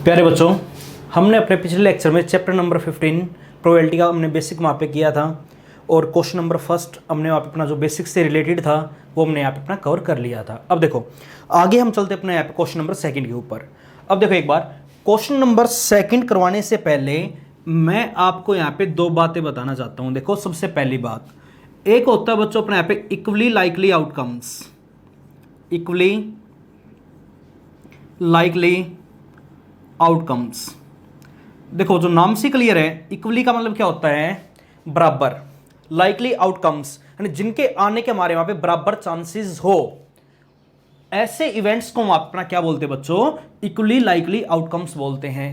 प्यारे बच्चों, हमने अपने पिछले लेक्चर में चैप्टर नंबर 15 प्रोबेबिलिटी का हमने बेसिक वहाँ पे किया था और क्वेश्चन नंबर फर्स्ट हमने वहाँ पे अपना जो बेसिक से रिलेटेड था वो हमने यहाँ पे अपना कवर कर लिया था। अब देखो आगे हम चलते अपने यहाँ पे क्वेश्चन नंबर सेकंड के ऊपर। अब देखो एक बार क्वेश्चन नंबर सेकंड करवाने से पहले मैं आपको यहाँ पे दो बातें बताना चाहता हूँ। देखो सबसे पहली बात, एक होता है बच्चों अपने यहाँ पे equally likely outcomes, equally likely outcomes. देखो जो नाम से क्लियर है, इक्वली का मतलब क्या होता है, बराबर। लाइकली आउटकम्स यानी जिनके आने के हमारे वहां पे बराबर चांसेस हो, ऐसे इवेंट्स को हम अपना क्या बोलते हैं बच्चों, इक्वली लाइकली आउटकम्स बोलते हैं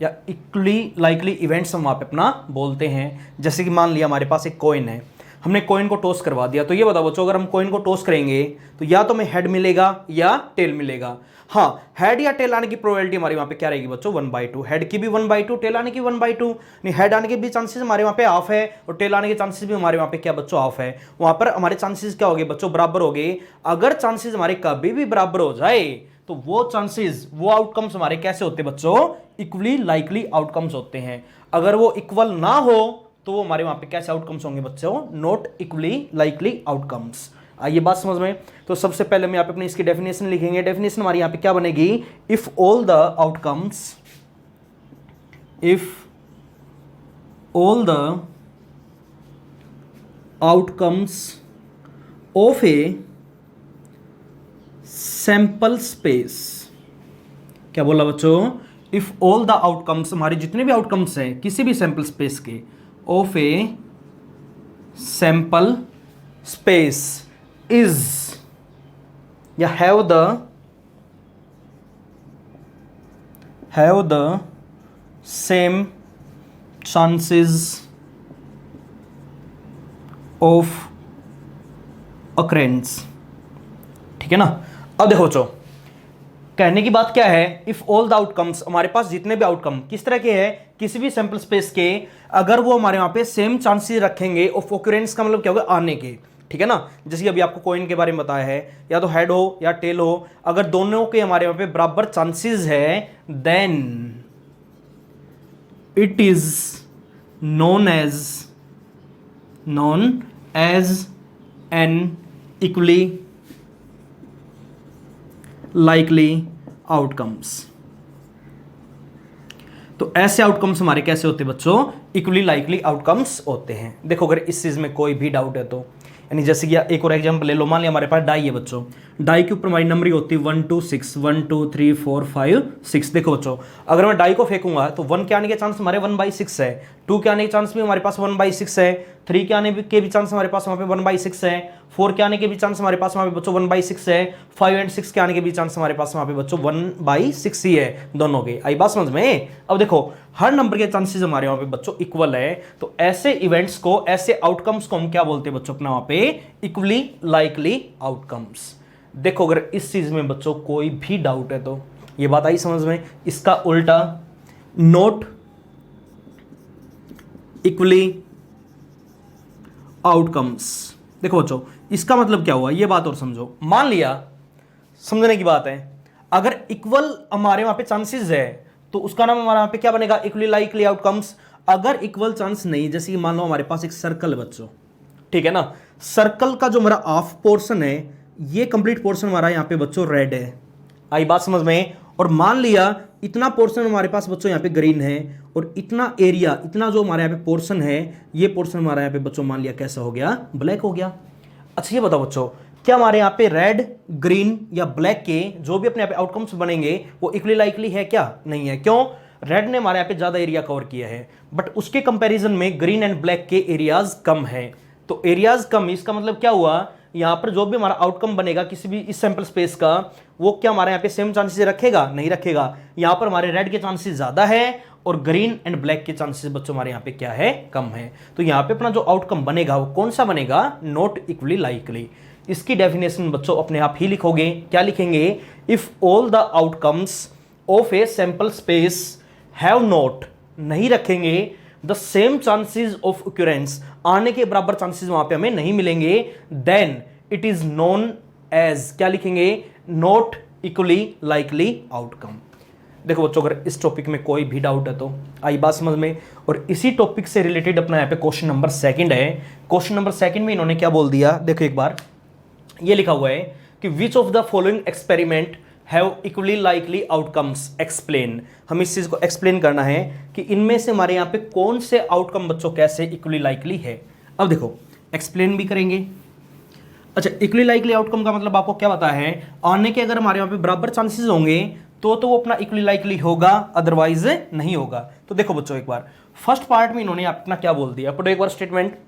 या इक्वली लाइकली इवेंट्स हम वहां पे अपना बोलते हैं। जैसे कि मान लिया हमारे पास एक कॉइन है, हमने कॉइन को टॉस करवा दिया, तो ये बताओ बच्चों अगर हम कॉइन को टॉस करेंगे तो या तो हमें हेड मिलेगा या टेल मिलेगा। हाँ, हेड या टेल आने की प्रोबेबिलिटी हमारी वहां पे क्या रहेगी बच्चों, 1/2। हेड की भी 1/2, टेल आने की 1/2। नहीं, हेड आने के भी चांसेस हमारे वहां पे हाफ है और टेल आने के चांसेस भी हमारे वहां पे क्या बच्चों, हाफ है। वहां पर हमारे चांसेस क्या हो गए बच्चों, बराबर हो गए। अगर चांसेस हमारे कभी भी बराबर हो जाए तो वो चांसेस, वो आउटकम्स हमारे कैसे होते हैं बच्चों, इक्वली लाइकली आउटकम्स होते हैं। अगर वो इक्वल ना हो तो वो हमारे वहां पे कैसे आउटकम्स होंगे बच्चों, नॉट इक्वली लाइकली आउटकम्स। आइए बात समझ में। तो सबसे पहले हम यहाँ पे अपनी इसकी डेफिनेशन लिखेंगे। डेफिनेशन हमारी यहाँ पे क्या बनेगी, if all the outcomes, if all the outcomes of a sample space. क्या बोला बच्चों, इफ ऑल द आउटकम्स, हमारे जितने भी आउटकम्स हैं किसी भी सैंपल स्पेस के, of a sample space is या have the same chances of occurrence. ठीक है ना। अब देखो बच्चों, कहने की बात क्या है, इफ ऑल द आउटकम्स, हमारे पास जितने भी आउटकम किस तरह के हैं, किसी भी सैंपल स्पेस के, अगर वो हमारे वहां पे सेम चांसेस रखेंगे ऑफ ऑकरेंस का मतलब क्या होगा, आने के। ठीक है ना। जैसे कि अभी आपको कॉइन के बारे में बताया है, या तो हेड हो या टेल हो, अगर दोनों के हमारे वहां पे बराबर चांसेस है, then it is known as an equally likely outcomes. तो ऐसे आउटकम्स हमारे कैसे होते हैं बच्चों, इक्वली लाइकली आउटकम्स होते हैं। देखो अगर इस चीज में कोई भी डाउट है तो, यानी जैसे कि एक और एग्जांपल ले लो, मान लिया हमारे पास डाई है बच्चों, डाई के ऊपर हमारी नंबरिंग होती है 1 2 6, 1 2 3 4 5 6। देखो बच्चों अगर मैं डाई को फेंकूंगा तो 1 के आने के चांस हमारे 1/6 है, 2 के आने के चांस भी हमारे पास 1/6 है, 3 के आने के भी चांस हमारे पास वहां पे 1/6 है, 4 के आने के भी चांस हमारे पास वहां पे बच्चों 1/6 है, 5 एंड 6 के आने के भी चांस हमारे पास वहां पे बच्चों 1/6 ही है दोनों के। आई बात समझ में। अब देखो हर नंबर के चांसेस हमारे वहां पे बच्चों इक्वल है, तो ऐसे इवेंट्स को, ऐसे आउटकम्स को हम क्या बोलते हैं बच्चों अपना वहां पे, इक्वली लाइकली आउटकम्स। देखो अगर इस चीज में बच्चों कोई भी डाउट है तो ये बात आई समझ में। इसका उल्टा, नॉट इक्वली आउटकम्स। देखो बच्चों इसका मतलब क्या हुआ, ये बात और समझो। मान लिया, समझने की बात है, अगर इक्वल हमारे वहां पे चांसेस है तो उसका नाम हमारे वहां पे क्या बनेगा, इक्वली लाइकली आउटकम्स। अगर इक्वल चांस नहीं, जैसे कि मान लो हमारे पास एक सर्कल है बच्चों, ठीक है ना, सर्कल का जो हमारा हाफ पोर्शन है, ये कंप्लीट पोर्शन हमारा यहाँ पे बच्चों रेड है। आई बात समझ में। और मान लिया इतना पोर्शन हमारे पास बच्चों यहाँ पे ग्रीन है और इतना एरिया, इतना जो हमारे यहाँ पे पोर्शन है, ये पोर्शन हमारा यहाँ पे बच्चों मान लिया कैसा हो गया, ब्लैक हो गया। अच्छा ये बताओ बच्चों, क्या हमारे यहाँ पे रेड, ग्रीन या ब्लैक के जो भी अपने यहाँ पे आउटकम्स बनेंगे वो इक्वली लाइकली है क्या, नहीं है। क्यों, रेड ने हमारे यहाँ पे ज्यादा एरिया कवर किया है, बट उसके कंपैरिजन में ग्रीन एंड ब्लैक के एरियाज कम है। तो एरियाज कम, इसका मतलब क्या हुआ, यहां पर जो भी हमारा आउटकम बनेगा किसी भी इस सैंपल स्पेस का, वो क्या हमारे यहाँ पे सेम चांसेस रखेगा, नहीं रखेगा। यहां पर हमारे रेड के चांसेस ज्यादा है और ग्रीन एंड ब्लैक के चांसेस बच्चों हमारे यहाँ पे क्या है, कम है। तो यहाँ पे अपना जो आउटकम बनेगा वो कौन सा बनेगा, नॉट इक्वली लाइकली। इसकी डेफिनेशन बच्चों अपने आप ही लिखोगे। क्या लिखेंगे, if all the outcomes of a sample space have not, नहीं रखेंगे, the same chances of occurrence, आने के बराबर चांसेस वहां पे हमें नहीं मिलेंगे, then it is known as, क्या लिखेंगे, नॉट इक्वली लाइकली आउटकम। देखो बच्चों, अगर इस टॉपिक में कोई भी डाउट है तो आई बात समझ में। और इसी टॉपिक से रिलेटेड अपना यहाँ पे क्वेश्चन नंबर 2 है। क्वेश्चन नंबर 2 में इन्होंने क्या बोल दिया, देखो एक बार, ये लिखा हुआ है कि which of the following experiment have equally likely outcomes, explain. हम इस चीज को एक्सप्लेन करना है कि इनमें से हमारे यहाँ पे कौन से आउटकम बच्चों कैसे इक्वली लाइकली है। अब देखो एक्सप्लेन भी करेंगे। अच्छा, इक्वली लाइकली आउटकम का मतलब आपको क्या पता है, आने के अगर हमारे यहाँ पे बराबर चांसेस होंगे तो वो अपना इक्वली लाइकली होगा, अदरवाइज नहीं होगा। तो देखो बच्चों एक बार, फर्स्ट पार्ट में इन्होंने अपना क्या बोल दिया, पढ़ो एक बार स्टेटमेंट।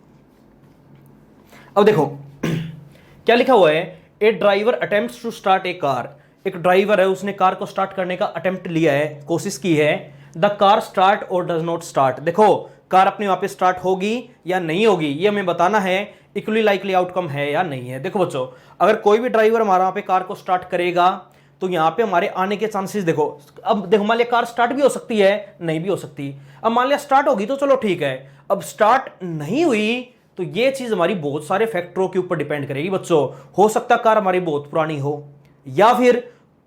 अब देखो क्या लिखा हुआ है, a driver attempts to start a car. एक ड्राइवर है, उसने कार को स्टार्ट करने का अटेम्प्ट लिया है, कोशिश की है। द कार स्टार्ट और डज नॉट स्टार्ट। देखो कार अपने वहां पे स्टार्ट होगी या नहीं होगी, ये हमें बताना है इक्वली लाइकली आउटकम है या नहीं है। देखो बच्चों, अगर कोई भी ड्राइवर हमारा वहां पे कार को स्टार्ट करेगा तो यहाँ पे हमारे आने के चांसेस देखो, अब देखो मान लिया कार स्टार्ट भी हो सकती है, नहीं भी हो सकती। अब मान लिया स्टार्ट होगी तो चलो ठीक है, अब स्टार्ट नहीं हुई तो ये चीज हमारी बहुत सारे फैक्टरों के ऊपर डिपेंड करेगी बच्चों। हो सकता है कार हमारी बहुत पुरानी हो, या फिर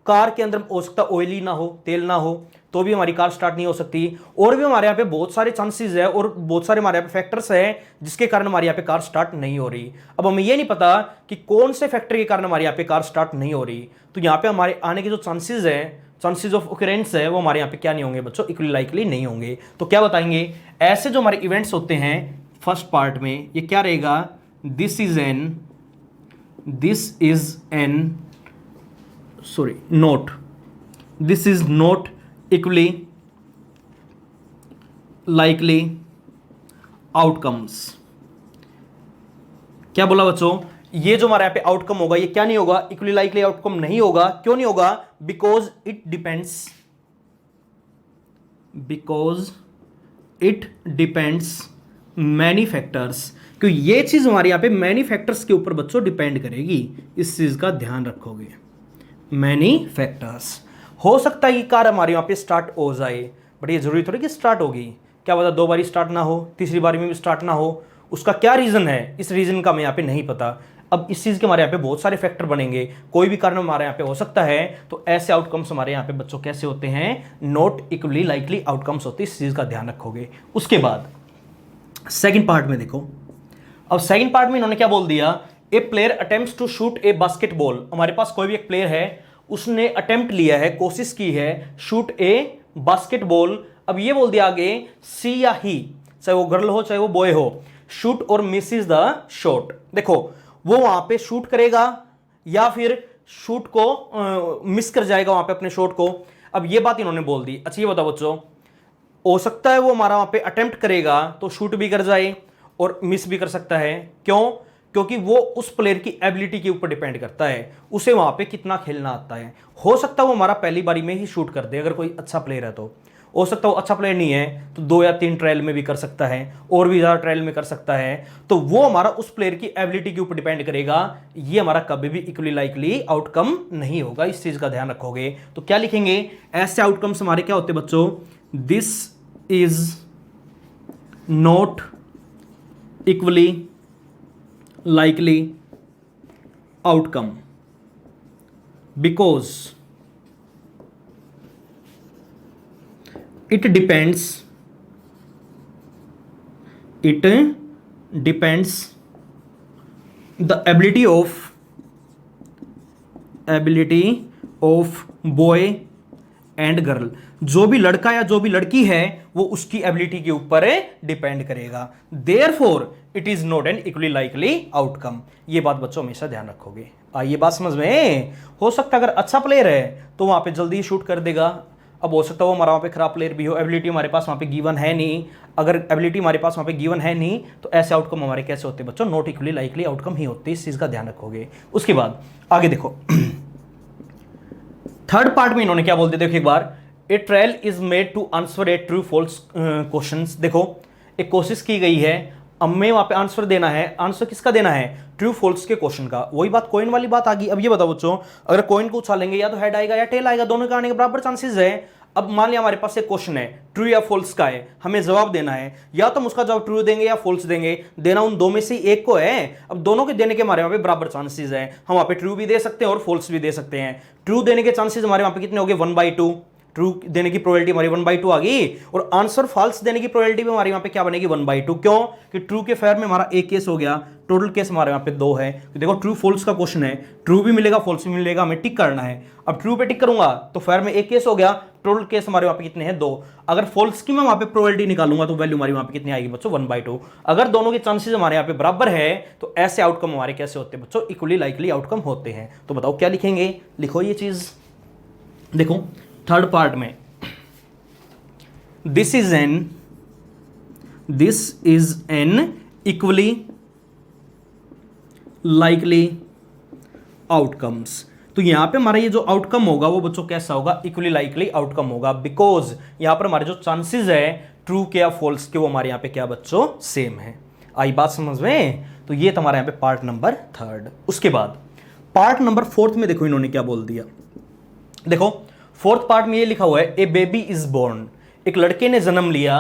कार के अंदर हो सकता ऑयली ना हो, तेल ना हो, तो भी हमारी कार स्टार्ट नहीं हो सकती। और भी हमारे यहाँ पे बहुत सारे चांसेस है और बहुत सारे हमारे यहाँ पे फैक्टर्स हैं जिसके कारण हमारे यहाँ पे कार स्टार्ट नहीं हो रही। अब हमें ये नहीं पता कि कौन से फैक्टर के कारण हमारे यहाँ पे कार स्टार्ट नहीं हो रही, तो यहाँ पे हमारे आने के जो चांसेस है, चांसेस ऑफ ओकरेंस है, वो हमारे यहाँ पे क्या नहीं होंगे बच्चों, इक्वली लाइकली नहीं होंगे। तो क्या बताएंगे, ऐसे जो हमारे इवेंट्स होते हैं फर्स्ट पार्ट में, ये क्या रहेगा, this is n naught, this is not equally likely outcomes. क्या बोला बच्चों, ये जो हमारे यहां पे आउटकम होगा ये क्या नहीं होगा, इक्वली लाइकली आउटकम नहीं होगा। क्यों नहीं होगा, because it depends many factors. क्योंकि ये चीज हमारे यहां पे मैनी फैक्टर्स के ऊपर बच्चों डिपेंड करेगी, इस चीज का ध्यान रखोगे। मैनी फैक्टर्स, हो सकता है कि कार हमारे वहां पे स्टार्ट हो जाए, बट ये जरूरी थोड़ी कि स्टार्ट होगी। क्या पता 2 बारी स्टार्ट ना हो, तीसरी बारी में भी स्टार्ट ना हो, उसका क्या रीजन है, इस रीजन का हमें यहाँ पे नहीं पता। अब इस चीज के हमारे यहाँ पे बहुत सारे फैक्टर बनेंगे, कोई भी कारण हमारे यहाँ पे हो सकता है। तो ऐसे आउटकम्स हमारे यहाँ पे बच्चों कैसे होते हैं, नॉट इक्वली लाइकली आउटकम्स होते हैं, इस चीज का ध्यान रखोगे। उसके बाद सेकेंड पार्ट में देखो, अब सेकेंड पार्ट में इन्होंने क्या बोल दिया, a player attempts to shoot a basketball. हमारे पास कोई भी एक प्लेयर है, उसने अटेम्प्ट लिया है, कोशिश की है, शूट ए बास्केटबॉल। अब ये बोल दिया आगे, सी या ही, चाहे वो गर्ल हो चाहे वो बॉय हो, शूट और मिस इज द शॉट। देखो वो वहां पे शूट करेगा या फिर शूट को मिस कर जाएगा वहां पे अपने शॉट को। अब ये बात इन्होंने बोल दी। अच्छा ये बताओ बच्चों, हो सकता है वो हमारा वहां पे अटेम्प्ट करेगा तो शूट भी कर जाए और मिस भी कर सकता है। क्यों, क्योंकि वो उस प्लेयर की एबिलिटी के ऊपर डिपेंड करता है, उसे वहां पे कितना खेलना आता है। हो सकता है वो हमारा पहली बारी में ही शूट कर दे अगर कोई अच्छा प्लेयर है, तो हो सकता है वो अच्छा प्लेयर नहीं है तो 2 या 3 ट्रायल में भी कर सकता है, और भी ज़्यादा ट्रायल में कर सकता है। तो वो हमारा उस प्लेयर की एबिलिटी के ऊपर डिपेंड करेगा, ये हमारा कभी भी इक्वली लाइकली आउटकम नहीं होगा, इस चीज़ का ध्यान रखोगे। तो क्या लिखेंगे, ऐसे आउटकम्स हमारे क्या होते हैं बच्चों, this is not equally likely outcome because it depends the ability of boy and girl. जो भी लड़का या जो भी लड़की है वो उसकी एबिलिटी के ऊपर डिपेंड करेगा। Therefore it is not an equally likely outcome. ये बात बच्चों हमेशा ध्यान रखोगे। ये बात समझ में, हो सकता है अगर अच्छा प्लेयर है तो वहां पे जल्दी शूट कर देगा। अब हो सकता है वो हमारा वहां पे खराब प्लेयर भी हो, एबिलिटी हमारे पास वहां पे गिवन है नहीं। अगर एबिलिटी हमारे पास वहां पे गिवन है नहीं तो ऐसे आउटकम हमारे कैसे होते हैं बच्चों, नॉट इक्वली लाइकली आउटकम ही होते हैं, इस चीज का ध्यान रखोगे। उसके बाद आगे देखो, थर्ड पार्ट में इन्होंने क्या बोलते, देखो एक बार, a trial is made to answer a true false questions. देखो एक कोशिश की गई है, हमें वहां पे आंसर देना है। आंसर किसका देना है, ट्रू फॉल्स के क्वेश्चन का। वही बात कॉइन वाली बात आ गई। अब ये बताओ बच्चों, अगर कॉइन को उछालेंगे या तो हेड आएगा या टेल आएगा, दोनों के आने के बराबर चांसेस है। अब मान लिया हमारे पास एक क्वेश्चन है, ट्रू या फॉल्स का है, हमें जवाब देना है, या तो हम उसका जवाब ट्रू देंगे या फॉल्स देंगे, देना उन दो में से एक को है। अब दोनों के देने के हमारे वहां पे बराबर चांसेस है, हम वहां पे ट्रू भी दे सकते हैं और फॉल्स भी दे सकते हैं। ट्रू देने के चांसेस हमारे वहां पे कितने हो गए, 1/2, ट्रू देने की प्रोबेबिलिटी हमारी 1/2 आ गई, और आंसर फॉल्स देने की प्रोबेबिलिटी भी हमारी वहां पे क्या बनेगी 1/2। क्यों कि ट्रू के फेवर में हमारा एक केस हो गया, टोटल केस हमारे यहाँ पे 2 है। तो देखो ट्रू फॉल्स का क्वेश्चन है, ट्रू भी मिलेगा फॉल्स भी मिलेगा, हमें टिक करना है। अब ट्रू पे टिक करूंगा तो फेवर में एक केस हो गया, टोटल केस हमारे वहां पे कितने हैं 2। अगर फॉल्स की मैं वहां पे प्रोबेबिलिटी निकालूंगा तो वैल्यू हमारी वहां पे कितनी आएगी बच्चों 1/2। अगर दोनों के चांसेस हमारे यहाँ पे बराबर है तो ऐसे आउटकम हमारे कैसे होते हैं बच्चों, इक्वली लाइकली आउटकम होते हैं। तो बताओ क्या लिखेंगे, लिखो ये चीज। देखो थर्ड पार्ट में this is an equally likely outcomes. तो यहां पे हमारा ये जो आउटकम होगा वो बच्चों कैसा होगा, इक्वली लाइकली आउटकम होगा, बिकॉज यहां पर हमारे जो चांसेस है ट्रू के या फॉल्स के वो हमारे यहां पे क्या बच्चों सेम है। आई बात समझ में। तो ये तुम्हारा यहां पे पार्ट नंबर 3। उसके बाद पार्ट नंबर 4 में देखो इन्होंने क्या बोल दिया। देखो 4th पार्ट में ये लिखा हुआ है ए बेबी इज बोर्न, एक लड़के ने जन्म लिया,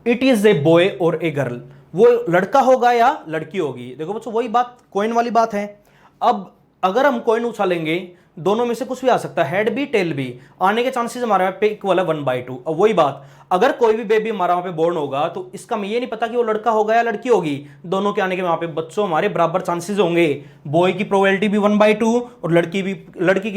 इट इज ए बॉय और ए गर्ल, वो लड़का होगा या लड़की होगी। देखो बच्चों वही बात कॉइन वाली बात है। अब अगर हम कॉइन उछालेंगे दोनों में से कुछ भी आ सकता है, हेड भी टेल भी, आने के चांसेस हमारे यहाँ पे इक्वल है 1/2। अब वही बात अगर कोई भी बेबी हमारा वहां पे बोर्न होगा तो इसका मैं ये नहीं पता कि वो लड़का होगा या लड़की होगी, दोनों के आने के वहां पे बच्चों हमारे बराबर चांसेस होंगे। बॉय की प्रोबेबिलिटी भी 1/2 और लड़की की भी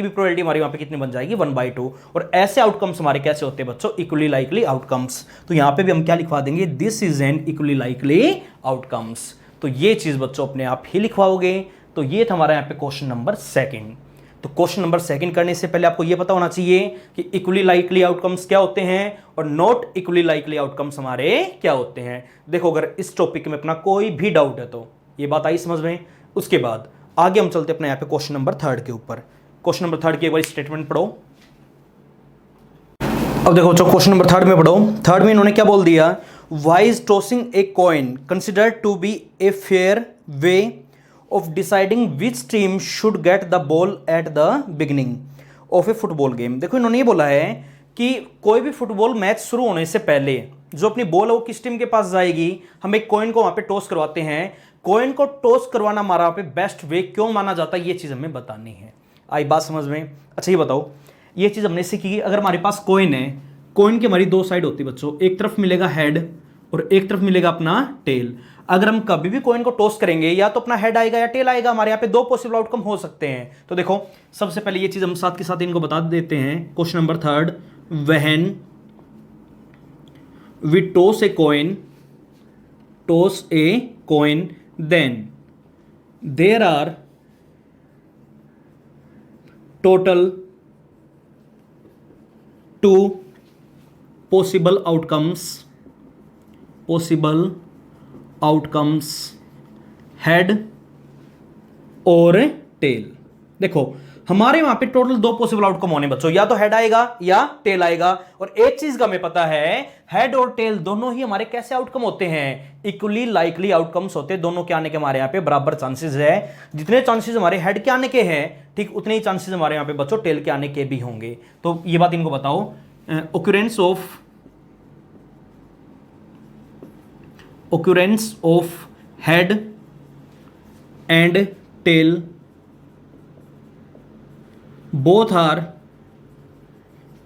प्रोबेबिलिटी हमारी वहां पे कितनी बन जाएगी 1/2। और ऐसे आउटकम्स हमारे कैसे होते हैं बच्चों, इक्वली लाइकली आउटकम्स। तो यहां पे भी हम क्या लिखवा देंगे, this is an equally likely outcomes. तो ये चीज बच्चों अपने आप ही लिखवाओगे। तो ये था हमारा यहाँ पे क्वेश्चन नंबर 2। तो क्वेश्चन नंबर 2 करने से पहले आपको ये पता होना चाहिए कि इक्वली लाइकली आउटकम्स क्या होते हैं और नॉट इक्वली लाइकली आउटकम्स हमारे क्या होते हैं। देखो अगर इस टॉपिक में अपना कोई भी डाउट है तो ये बात आई समझ में। उसके बाद आगे हम चलते अपने यहाँ पे क्वेश्चन नंबर 3 के ऊपर। क्वेश्चन नंबर 3 की एक बार स्टेटमेंट पढ़ो। अब देखो जो क्वेश्चन नंबर 3 में पढ़ो, 3 में इन्होंने क्या बोल दिया, why is tossing a coin considered to be a fair way of deciding which team should get the ball at the beginning of a football game। देखो इन्होंने ये बोला है कि कोई भी फुटबॉल मैच शुरू होने से पहले जो अपनी बॉल है वो किस टीम के पास जाएगी, हम एक कॉइन को वहां पे टॉस करवाते हैं। कॉइन को टॉस करवाना हमारा वहां पे बेस्ट वे क्यों माना जाता है, ये चीज हमें बतानी है। आई बात समझ में। अच्छा ये बताओ, ये चीज हमने सीखी कि अगर हमारे पास कॉइन है, कॉइन की हमारी 2 साइड होती है बच्चों, एक तरफ मिलेगा हेड और एक तरफ मिलेगा अपना टेल। अगर हम कभी भी कॉइन को टॉस करेंगे या तो अपना हेड आएगा या टेल आएगा, हमारे यहाँ पे 2 पॉसिबल आउटकम हो सकते हैं। तो देखो सबसे पहले ये चीज हम साथ के साथ इनको बता देते हैं। Question number 3, when we toss a coin then there are total 2 possible outcomes head और टेल। देखो हमारे वहां पे टोटल 2 पॉसिबल आउटकम होने बच्चों, या तो हेड आएगा या टेल आएगा। और एक चीज का हमें पता है, हेड और टेल दोनों ही हमारे कैसे आउटकम होते हैं, इक्वली लाइकली आउटकम्स होते हैं। दोनों के आने के हमारे यहाँ पे बराबर चांसेस है। जितने चांसेस हमारे हेड के आने के हैं ठीक उतने ही चांसेस हमारे यहाँ पे बच्चों टेल के आने के भी होंगे। तो ये बात इनको बताओ, occurrence of head and tail both are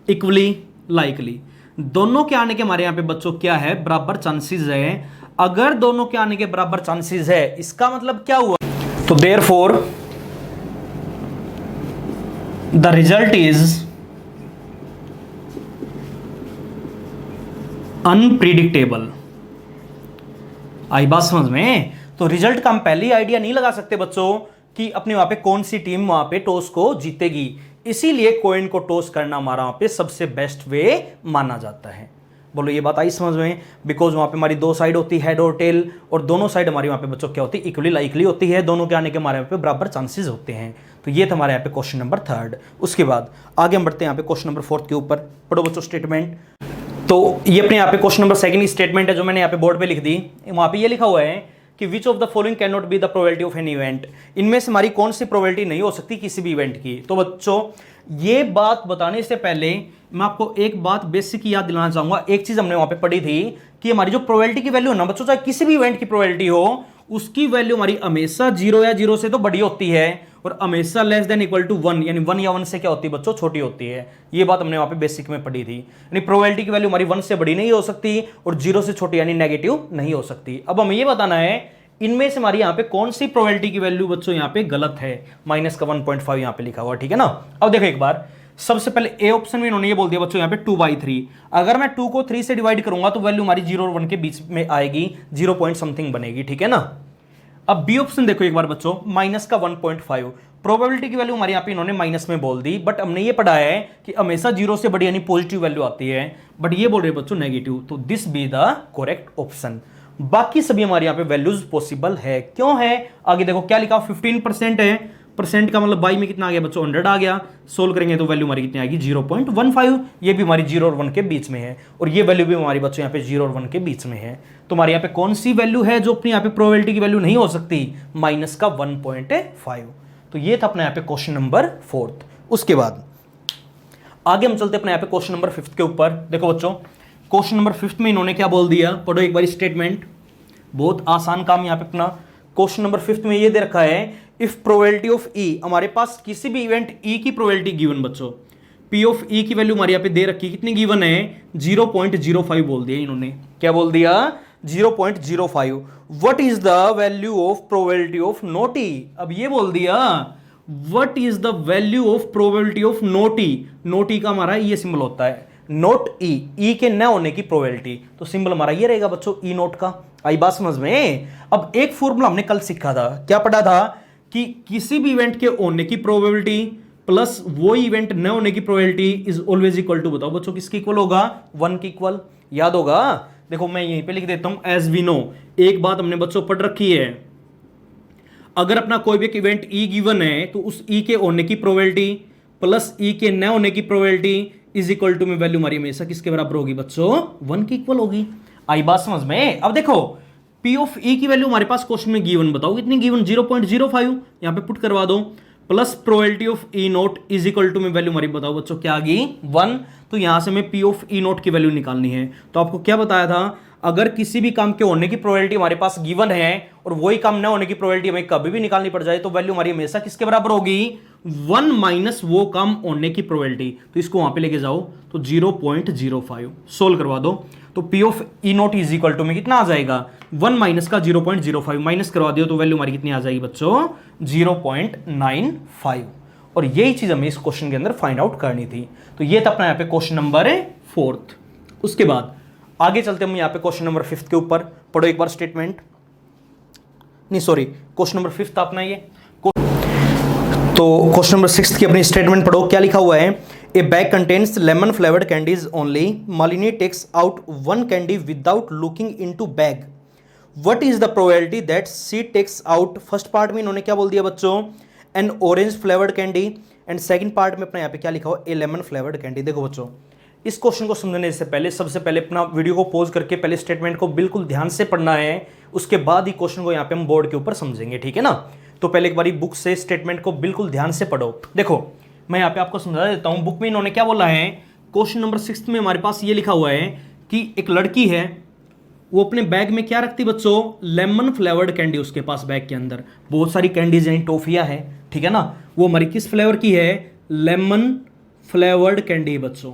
equally likely। दोनों के आने के हमारे यहां पे बच्चों क्या है, बराबर चांसेस है। अगर दोनों के आने के बराबर चांसेस है इसका मतलब क्या हुआ, तो therefore the result is unpredictable. आई बात समझ में। तो रिजल्ट का हम पहले ही आइडिया नहीं लगा सकते बच्चों कि अपने वहां पे कौन सी टीम वहां पे टॉस को जीतेगी, इसीलिए कॉइन को टॉस करना हमारा वहां पे सबसे बेस्ट वे माना जाता है। बोलो ये बात आई समझ में। बिकॉज वहां पे हमारी 2 साइड होती है हेड और टेल, और दोनों साइड हमारी वहां पे बच्चों क्या होती है, इक्वली लाइकली होती है। दोनों के आने के हमारे यहाँ पे बराबर चांसेस होते हैं। तो ये था हमारे यहाँ पे क्वेश्चन नंबर 3। उसके बाद आगे हम बढ़ते हैं यहाँ पे क्वेश्चन नंबर 4 के ऊपर। पढ़ो बच्चों स्टेटमेंट। तो ये अपने यहाँ पे क्वेश्चन नंबर 2 की स्टेटमेंट है जो मैंने यहाँ पे बोर्ड पे लिख दी। वहां पे ये लिखा हुआ है कि which of the following can not be the probability of an event. इनमें से हमारी कौन सी प्रोबेबिलिटी नहीं हो सकती किसी भी इवेंट की। तो बच्चों ये बात बताने से पहले मैं आपको एक बात बेसिक याद दिलाना चाहूंगा। एक चीज हमने वहां पे पढ़ी थी कि हमारी जो प्रोबेबिलिटी की वैल्यू है ना बच्चों, चाहे किसी भी इवेंट की प्रोबेबिलिटी हो, उसकी वैल्यू हमारी हमेशा 0 या 0 से तो बड़ी होती है, और हमेशा लेस देन इक्वल टू 1, यानी 1 या 1 से क्या होती है बच्चों, छोटी होती है। ये बात हमने वहां पे बेसिक में पढ़ी थी, यानी प्रोबेबिलिटी की वैल्यू हमारी 1 से बड़ी नहीं हो सकती और 0 से छोटी यानी नेगेटिव नहीं हो सकती। अब हमें ये बताना है इनमें से हमारी यहाँ पे कौन सी प्रोबेबिलिटी की वैल्यू बच्चों यहाँ पे गलत है, माइनस का 1.5 यहाँ पे लिखा हुआ, ठीक है ना। अब देखो एक बार, सबसे पहले ए ऑप्शन में इन्होंने ये बोल दिया बच्चों यहाँ पे 2/3, अगर मैं 2 को 3 से डिवाइड करूंगा तो वैल्यू हमारी 0 और 1 के बीच में आएगी, 0 पॉइंट समथिंग बनेगी, ठीक है ना। अब बी ऑप्शन देखो एक बार बच्चों, माइनस का 1.5, प्रोबेबिलिटी की वैल्यू हमारे यहाँ पे इन्होंने माइनस में बोल दी, बट हमने ये पढ़ा है कि हमेशा 0 से बड़ी यानी पॉजिटिव वैल्यू आती है, बट ये बोल रहे हैं बच्चों नेगेटिव, तो this be the correct option. बाकी सभी हमारे यहाँ पे वैल्यूज पॉसिबल है, क्यों है, आगे देखो क्या लिखा, 15% है, परसेंट का मतलब बाई में कितना आ गया बच्चों, 100 आ गया, सोल्व करेंगे तो वैल्यू हमारी कितनी आएगी 0.15, ये भी हमारी 0 और 1 के बीच में है, और ये वैल्यू भी हमारी बच्चों यहाँ पे 0 और 1 के बीच में है। तो हमारे यहाँ पे कौन सी वैल्यू है जो अपनी यहाँ पे प्रोबेबिलिटी की वैल्यू नहीं हो सकती, माइनस का 1.5। तो ये था अपने यहाँ पे क्वेश्चन नंबर 4। उसके बाद आगे हम चलते अपने यहाँ पे क्वेश्चन नंबर 5 के ऊपर। देखो बच्चों क्वेश्चन नंबर 5 में इन्होंने क्या बोल दिया, पढ़ो एक बार स्टेटमेंट, बहुत आसान काम यहाँ पे अपना। क्वेश्चन नंबर 5 में ये दे रखा है, इफ प्रोबेबिलिटी ऑफ ई, हमारे पास किसी भी इवेंट ई की प्रोबेबिलिटी गिवन बच्चों, पी ऑफ ई की वैल्यू हमारे यहाँ पे दे रखी, कितनी गिवन है, 0.05 बोल दिया इन्होंने, क्या बोल दिया 0.05। What is the value of probability of not E, अब ये बोल दिया what is the value of probability of not E, not E का हमारा ये सिंबल होता है नोट ई, ई के न होने की प्रोबेबिलिटी, तो सिंबल हमारा ये रहेगा बच्चों ई नोट का। आई बात समझ में। अब एक फॉर्मूला हमने कल सीखा था, क्या पढ़ा था, कि किसी भी इवेंट के होने की प्रोबेबिलिटी प्लस वो इवेंट न होने की probability is always equal to, बताओ बच्चों किसकी इक्वल होगा, 1 की इक्वल, याद होगा। देखो मैं यहीं पे लिख देता हूं, एज वी नो, एक बात हमने बच्चों पढ़ रखी है, अगर अपना कोई भी एक इवेंट ई गिवन है तो उस ई के होने की प्रोबेबिलिटी प्लस ई के न होने की प्रोबेबिलिटी इज इक्वल टू में वैल्यू हमारी हमेशा किसके बराबर होगी बच्चों, 1 की इक्वल होगी। आई बात समझ में। अब देखो पी ऑफ ई की वैल्यू हमारे पास क्वेश्चन में गिवन, बताओ कितनी गिवन, 0.05, यहां पे पुट करवा दो, plus probability of E not is equal to में वैल्यू हमारी बताओ बच्चों क्या आ गई 1। तो यहां से हमें पी ऑफ ई नोट की वैल्यू निकालनी है। तो आपको क्या बताया था, अगर किसी भी काम के होने की प्रोबेबिलिटी हमारे पास गिवन है और वही काम न होने की प्रोबेबिलिटी हमें कभी भी निकालनी पड़ जाए तो वैल्यू हमारी हमेशा किसके बराबर होगी, 1 माइनस वो काम होने की प्रोबेबिलिटी। तो इसको वहां पे लेके जाओ तो 0.05 सोल्व करवा दो, तो P of E not is equal to में कितना आ जाएगा, 1 माइनस का 0.05 माइनस करवा दियो तो वैल्यू हमारी कितनी आ जाएगी बच्चों, 0.95। और यही चीज हमें इस क्वेश्चन के अंदर फाइंड आउट करनी थी। तो ये था अपना यहाँ पे क्वेश्चन नंबर 4। उसके बाद आगे चलते हम यहाँ पे क्वेश्चन नंबर 5 के ऊपर, पढ़ो एक बार स्टेटमेंट, नहीं सॉरी क्वेश्चन नंबर 5 था अपना ये। तो क्वेश्चन नंबर 6 की अपनी स्टेटमेंट पढ़ो, क्या लिखा हुआ है, a bag contains lemon flavoured candies only, Malini takes out 1 candy without looking into bag, what is the probability that she takes out, first part में इन्होंने क्या बोल दिया बच्चों, an orange flavoured candy, and second part में अपना यहाँ पे क्या लिखा हुआ, ए लेमन फ्लेवर्ड कैंडी। देखो बच्चों इस क्वेश्चन को समझने से पहले सबसे पहले अपना वीडियो को पॉज करके पहले स्टेटमेंट को बिल्कुल ध्यान से पढ़ना है, उसके बाद ही क्वेश्चन को यहाँ पे हम बोर्ड के ऊपर समझेंगे, ठीक है ना। तो पहले एक बार बुक से स्टेटमेंट को बिल्कुल ध्यान से पढ़ो। देखो मैं यहाँ पे आपको समझा देता हूँ, बुक में इन्होंने क्या बोला है, क्वेश्चन नंबर 6 में हमारे पास ये लिखा हुआ है कि एक लड़की है, वो अपने बैग में क्या रखती बच्चों, लेमन फ्लेवर्ड कैंडी, उसके पास बैग के अंदर बहुत सारी कैंडीज यानी टॉफियां है, ठीक है ना। वो हमारी किस फ्लेवर की है, लेमन फ्लेवर्ड कैंडी बच्चों,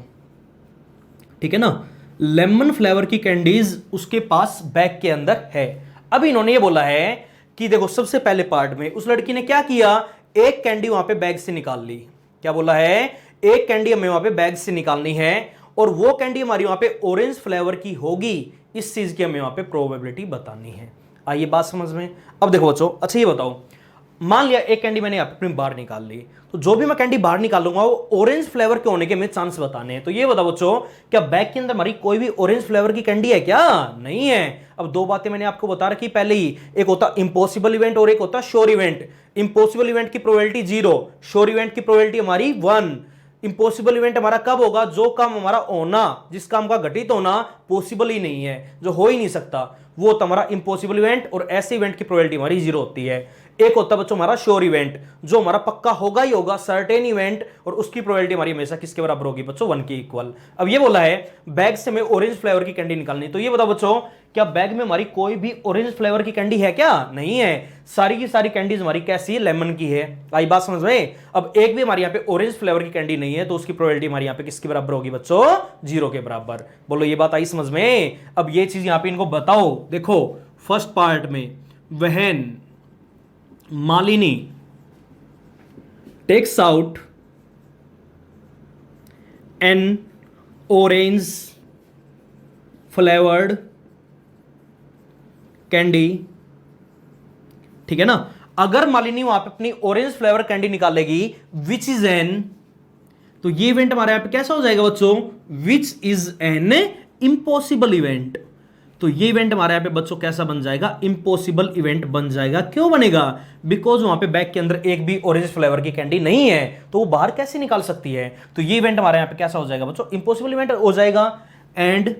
ठीक है ना, लेमन फ्लेवर की कैंडीज उसके पास बैग के अंदर है। अब इन्होंने ये बोला है कि देखो सबसे पहले पार्ट में उस लड़की ने क्या किया, एक कैंडी वहां पे बैग से निकाल ली, क्या बोला है, एक कैंडी हमें वहां पे बैग से निकालनी है और वो कैंडी हमारी वहां पे ऑरेंज फ्लेवर की होगी, इस चीज की हमें वहां पे प्रोबेबिलिटी बतानी है। आइए बात समझ में। अब देखो बच्चों, अच्छा ये बताओ, मान लिया एक कैंडी मैंने अपनी बाहर निकाल ली, तो जो भी मैं कैंडी बाहर निकालूंगा वो ऑरेंज फ्लेवर के होने के हमें चांस बताने हैं। तो ये बताओ बच्चों, क्या बैग के अंदर हमारी कोई भी ऑरेंज फ्लेवर की कैंडी है क्या, नहीं है। अब दो बातें मैंने आपको बता रखी पहले ही, एक होता इम्पॉसिबल इवेंट और एक होता श्योर इवेंट। इम्पॉसिबल इवेंट की प्रोबेबिलिटी 0, श्योर इवेंट की प्रोबेबिलिटी हमारी 1। इंपॉसिबल इवेंट हमारा कब होगा, जो काम हमारा होना, जिस काम का घटित होना पॉसिबल ही नहीं है, जो हो ही नहीं सकता, वो हमारा इंपॉसिबल इवेंट, और ऐसे इवेंट की प्रोबेबिलिटी हमारी 0 होती है। एक होता है बच्चों हमारा श्योर इवेंट, जो हमारा पक्का होगा ही होगा, सर्टेन इवेंट, और उसकी प्रोबेबिलिटी हमारी हमेशा किसके बराबर होगी बच्चों, 1 के इक्वल। अब ये बोला है बैग से हमें ऑरेंज फ्लेवर की कैंडी निकालनी, तो ये बताओ बच्चों क्या बैग में हमारी कोई भी ऑरेंज फ्लेवर की कैंडी है क्या? नहीं है, सारी की सारी कैंडीज हमारी कैसी है? लेमन की है। आई बात समझ में? अब एक भी हमारे यहाँ पे ऑरेंज फ्लेवर की कैंडी नहीं है, तो उसकी प्रोबेबिलिटी हमारी यहाँ पे किसके बराबर होगी बच्चों? 0 के बराबर। बोलो ये बात आई समझ में? अब ये चीज यहाँ पे इनको बताओ। देखो फर्स्ट पार्ट में, when Malini takes out an orange flavoured candy, ठीक है ना। अगर मालिनी वहां पे अपनी ऑरेंज फ्लेवर कैंडी निकालेगी विच इज एन, तो ये इवेंट हमारे यहां पे कैसा हो जाएगा बच्चों? Which is an impossible event. तो ये इवेंट हमारे यहां पे बच्चों कैसा बन जाएगा? इम्पॉसिबल इवेंट बन जाएगा। क्यों बनेगा? बिकॉज वहां पे बैग के अंदर एक भी ऑरेंज फ्लेवर की कैंडी नहीं है, तो वो बाहर कैसे निकाल सकती है? तो ये इवेंट हमारे यहां पे कैसा हो जाएगा बच्चों? इम्पॉसिबल इवेंट हो जाएगा। And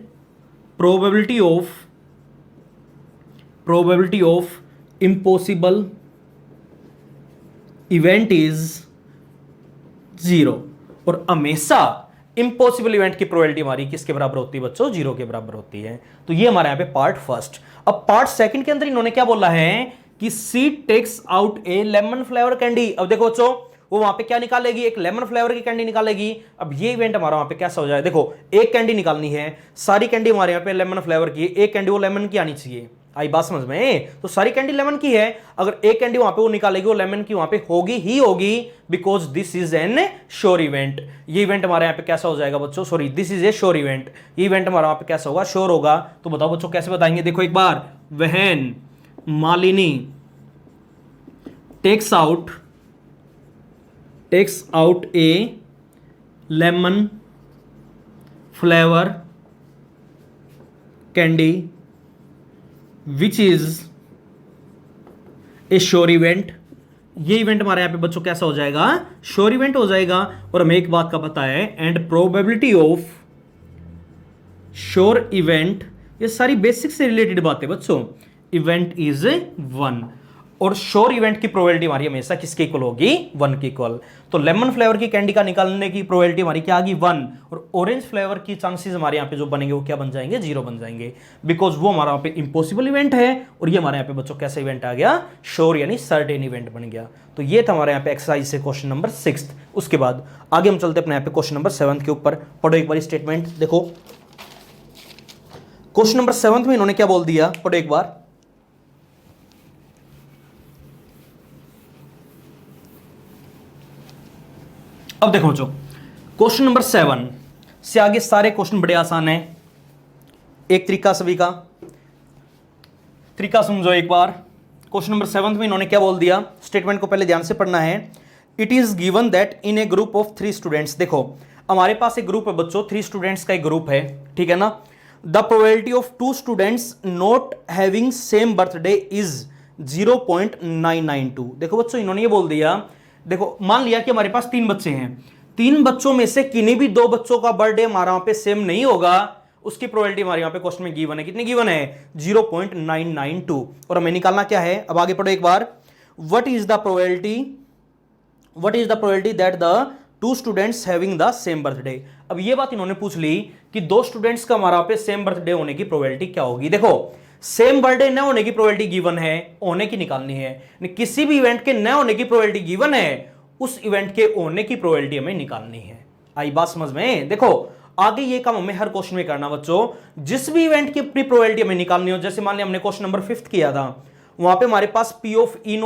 probability of impossible event is 0। और हमेशा इंपॉसिबल इवेंट की प्रोबेबिलिटी हमारी किसके बराबर होती है बच्चों? 0 के बराबर होती है। तो ये हमारे यहां पे पार्ट फर्स्ट। अब पार्ट सेकंड के अंदर इन्होंने क्या बोला है कि सी takes out a lemon flavour candy. अब देखो बच्चों, वो वहां पे क्या निकालेगी? एक लेमन फ्लेवर की कैंडी निकालेगी। अब ये इवेंट हमारा वहां पे कैसा हो जाए? देखो एक कैंडी निकालनी है, सारी कैंडी हमारे यहाँ पे लेमन फ्लेवर की, एक कैंडी वो लेमन की आनी चाहिए। आई बात समझ में? तो सारी कैंडी लेमन की है, अगर एक कैंडी वहां पे वो निकालेगी, वो लेमन की वहां पे होगी ही होगी, because this is an sure event. ये इवेंट हमारे यहाँ पे कैसा हो जाएगा बच्चों? Sorry, this is a sure event. ये इवेंट हमारा वहां पे कैसा होगा? श्योर होगा। तो बताओ बच्चों कैसे बताएंगे? देखो एक बार, when Malini takes out a lemon flavour candy which is a sure event. ये इवेंट हमारे यहां पे बच्चों कैसा हो जाएगा? श्योर इवेंट हो जाएगा। और हमें एक बात का पता है, and probability of sure event, ये सारी बेसिक से रिलेटेड बातें बच्चों। इवेंट इज 1, और श्योर इवेंट की प्रोबेबिलिटी हमारी हमेशा किसके इक्वल होगी? 1 की इक्वल। तो लेमन फ्लेवर की कैंडी का निकालने की प्रोबेबिलिटी हमारी क्या आ गई? 1। और ऑरेंज फ्लेवर की चांसेस हमारे यहाँ पे जो बनेंगे वो क्या बन जाएंगे? 0 बन जाएंगे, बिकॉज वो हमारा यहाँ पे इंपॉसिबल इवेंट है, और ये हमारे यहाँ पे बच्चों कैसा इवेंट आ गया? श्योर यानी सर्टेन इवेंट बन गया। तो ये था हमारे यहाँ पे एक्सरसाइज से क्वेश्चन नंबर 6। उसके बाद आगे हम चलते अपने यहाँ पे क्वेश्चन नंबर 7 के ऊपर। पढ़ो एक बार स्टेटमेंट। देखो क्वेश्चन नंबर 7 में इन्होंने क्या बोल दिया? पढ़ो एक बार। अब देखो बच्चों, क्वेश्चन नंबर 7 से आगे सारे क्वेश्चन बड़े आसान हैं। एक तरीका सभी का तरीका समझो एक बार। क्वेश्चन नंबर 7 में इन्होंने क्या बोल दिया? स्टेटमेंट को पहले ध्यान से पढ़ना है। It is given that in A group of 3 students. देखो हमारे पास एक ग्रुप है बच्चों, 3 स्टूडेंट्स का एक ग्रुप है, ठीक है ना। The probability of 2 students not having same birthday is 0.992। देखो बच्चों इन्होंने ये बोल दिया, देखो मान लिया कि हमारे पास 3 बच्चे हैं, 3 बच्चों में से किन्हीं भी 2 बच्चों का बर्थडे हमारा वहां पे सेम नहीं होगा, उसकी प्रोबेबिलिटी हमारे यहां पे क्वेश्चन में गिवन है। कितनी गिवन है? 0.992। और हमें निकालना क्या है? अब आगे पढ़ो एक बार। What is the probability that the 2 students having the same birthday. अब ये बात इन्होंने पूछ ली कि 2 स्टूडेंट्स का हमारा पे सेम बर्थडे होने की प्रोबेबिलिटी क्या होगी। देखो सेम बर्थडे न होने की प्रोबेबिलिटी गिवन है, होने की निकालनी है। किसी भी इवेंट के न होने की प्रोबेबिलिटी गिवन है, उस इवेंट के होने की प्रोबेबिलिटी हमें निकालनी है। आई बात समझ में? देखो आगे ये काम हमें हर क्वेश्चन में करना बच्चों। जिस भी इवेंट की अपनी प्रोबेबिलिटी हमें निकालनी हो, जैसे मान लिया हमने क्वेश्चन नंबर 5 किया था, वहां पे हमारे पास पी ऑफ ई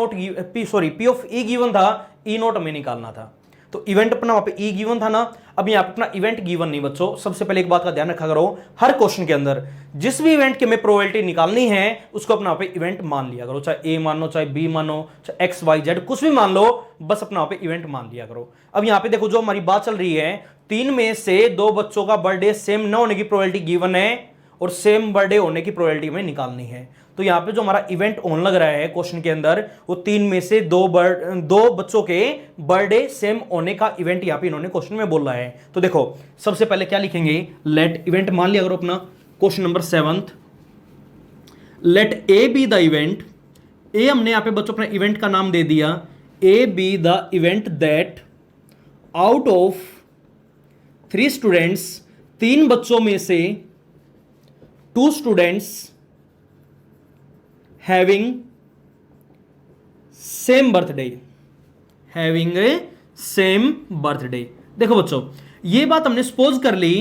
गिवन था, ई नोट हमें निकालना था। तो इवेंट अपना वहां पे ई गिवन था ना, अब यहां पे अपना इवेंट गिवन नहीं बच्चों। सबसे पहले एक बात का ध्यान रखा करो, हर क्वेश्चन के अंदर जिस भी इवेंट की हमें प्रोबेबिलिटी निकालनी है उसको अपना वहां पे इवेंट मान लिया करो। चाहे ए मानो, चाहे बी मानो, चाहे एक्स वाई जेड कुछ भी मान लो, बस अपना वहां पे इवेंट मान लिया करो। अब यहां पे देखो जो हमारी बात चल रही है, 3 में से 2 बच्चों का बर्थडे सेम न होने की प्रोबेबिलिटी गिवन है और सेम बर्थडे होने की प्रोबेबिलिटी हमें निकालनी है। तो यहां पे जो हमारा इवेंट ऑन लग रहा है क्वेश्चन के अंदर, वो 3 में से 2 बच्चों के बर्थडे सेम होने का इवेंट यहां पे इन्होंने क्वेश्चन में बोला है। तो देखो सबसे पहले क्या लिखेंगे? लेट इवेंट मान लिया करो अपना question number 7, let A be the event. A हमने यहां पे बच्चों अपने इवेंट का नाम दे दिया, ए be the event that out of 3 students, 3 बच्चों में से 2 students having same birthday, having same birthday. देखो बच्चों, ये बात हमने सपोज कर ली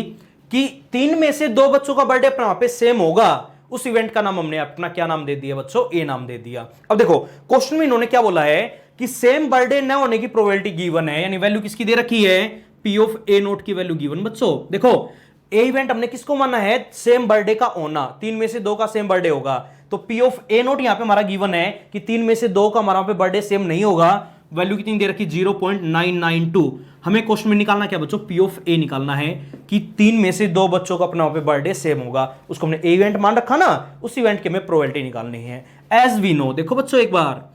कि 3 में से 2 बच्चों का बर्थडे अपना वहां पे सेम होगा, उस इवेंट का नाम हमने अपना क्या नाम दे दिया बच्चों, ए नाम दे दिया। अब देखो क्वेश्चन में इन्होंने क्या बोला है कि सेम बर्थडे न होने की प्रोबेबिलिटी गिवन है, यानी वैल्यू किसकी दे रखी है, पी ऑफ ए नोट की वैल्यू गिवन। बच्चों देखो ए इवेंट हमने किसको माना है, सेम बर्थडे का होना, 3 में से 2 का सेम बर्थडे होगा, तो पी ऑफ ए नोट यहां पे हमारा गिवन है कि 3 में से 2 का हमारा पे बर्थडे सेम नहीं होगा, वैल्यू कितनी दे रखी 0.992। हमें क्वेश्चन में निकालना क्या बच्चों, पी ऑफ ए निकालना है कि 3 में से 2 बच्चों का अपना पे बर्थडे सेम होगा, उसको हमने इवेंट मान रखा ना, उस इवेंट की हमें प्रोबेबिलिटी निकालनी है। एज वी नो, देखो बच्चों एक बार,